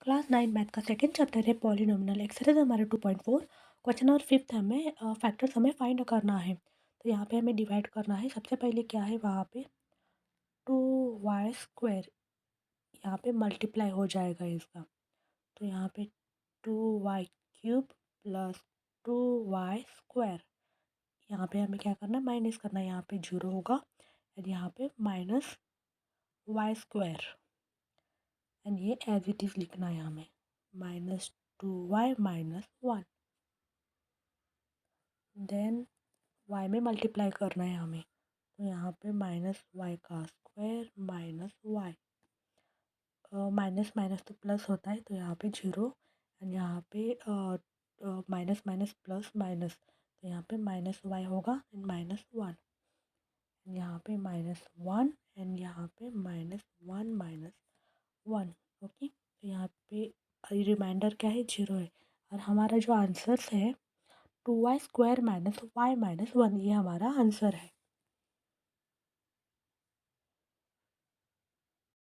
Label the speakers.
Speaker 1: Class 9 math का second chapter है polynomial. Exercise हमारे 2.4 क्वेश्चन नंबर 5 हमें फैक्टर्स हमें फाइंड करना है। तो यहाँ पे हमें डिवाइड करना है। सबसे पहले क्या है, वहाँ पे 2y² यहाँ पे मल्टीप्लाई हो जाएगा इसका। तो यहाँ पे 2y³ प्लस 2y², यहाँ पे हमें क्या करना है, माइनस करना है। यहाँ पे 0 होगा और यहाँ पे -y², एंड ये एज इट इज़ लिखना है हमें, -2y - 1। देन y में मल्टीप्लाई करना है हमें। तो यहाँ पे -y² minus y, minus minus तो प्लस होता है, तो यहाँ पे 0 एंड यहाँ पे माइनस माइनस प्लस माइनस, तो यहाँ पे -y होगा एंड -1, यहाँ पे -1 एंड यहाँ पे -1 - 1। ओके, तो यहाँ पे रिमाइंडर क्या है, 0 है। और हमारा जो आंसर है 2y² - y - 1, ये हमारा आंसर है।